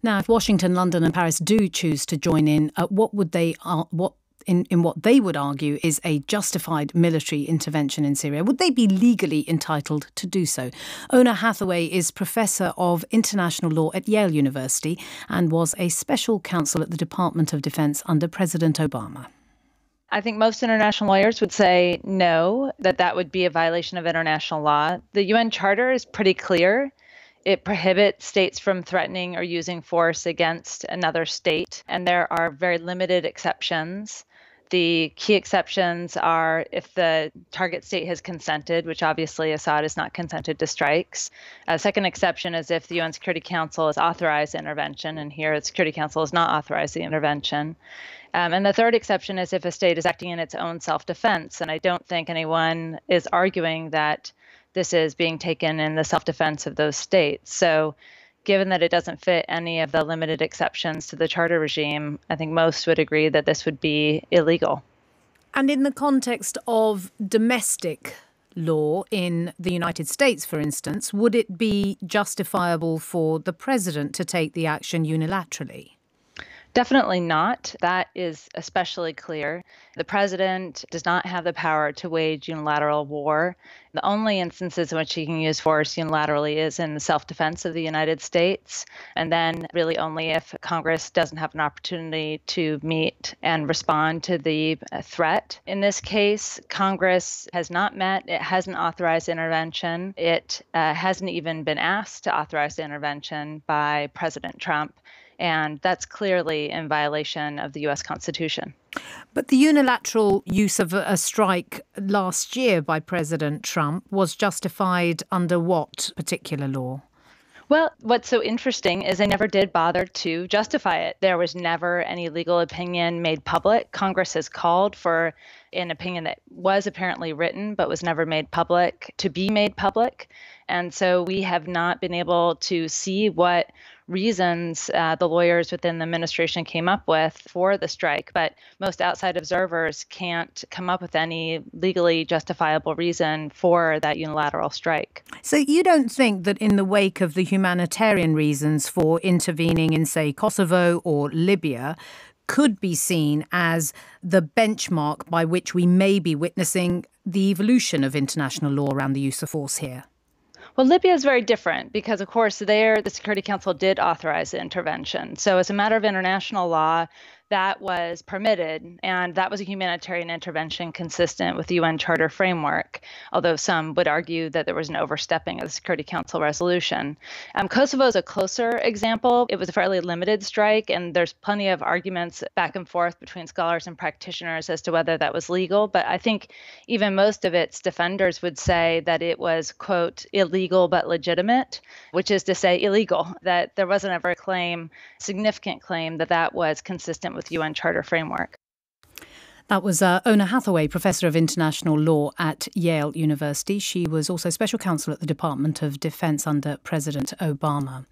Now, if Washington, London and Paris do choose to join in, what would they what they would argue is a justified military intervention in Syria? Would they be legally entitled to do so? Oona Hathaway is Professor of International Law at Yale University and was a special counsel at the Department of Defense under President Obama. I think most international lawyers would say no, that would be a violation of international law. The UN Charter is pretty clear. It prohibits states from threatening or using force against another state, and there are very limited exceptions. The key exceptions are if the target state has consented, which obviously Assad has not consented to strikes. A second exception is if the UN Security Council has authorized the intervention, and here the Security Council has not authorized the intervention. And the third exception is if a state is acting in its own self-defense, and I don't think anyone is arguing that this is being taken in the self-defense of those states. So given that it doesn't fit any of the limited exceptions to the charter regime, I think most would agree that this would be illegal. And in the context of domestic law in the United States, for instance, would it be justifiable for the president to take the action unilaterally? Definitely not. That is especially clear. The president does not have the power to wage unilateral war. The only instances in which he can use force unilaterally is in the self-defense of the United States, and then really only if Congress doesn't have an opportunity to meet and respond to the threat. In this case, Congress has not met. It hasn't authorized intervention. It hasn't even been asked to authorize the intervention by President Trump. And that's clearly in violation of the U.S. Constitution. But the unilateral use of a strike last year by President Trump was justified under what particular law? Well, what's so interesting is they never did bother to justify it. There was never any legal opinion made public. Congress has called for an opinion that was apparently written but was never made public to be made public. And so we have not been able to see what reasons the lawyers within the administration came up with for the strike. But most outside observers can't come up with any legally justifiable reason for that unilateral strike. So you don't think that in the wake of the humanitarian reasons for intervening in, say, Kosovo or Libya, could be seen as the benchmark by which we may be witnessing the evolution of international law around the use of force here? Well, Libya is very different because, of course, there the Security Council did authorize the intervention. So as a matter of international law, that was permitted, and that was a humanitarian intervention consistent with the UN Charter framework, although some would argue that there was an overstepping of the Security Council resolution. Kosovo is a closer example. It was a fairly limited strike, and there's plenty of arguments back and forth between scholars and practitioners as to whether that was legal. But I think even most of its defenders would say that it was, quote, illegal but legitimate, which is to say illegal, that there wasn't ever a significant claim that that was consistent with UN Charter framework. That was Oona Hathaway, Professor of International Law at Yale University. She was also Special Counsel at the Department of Defense under President Obama.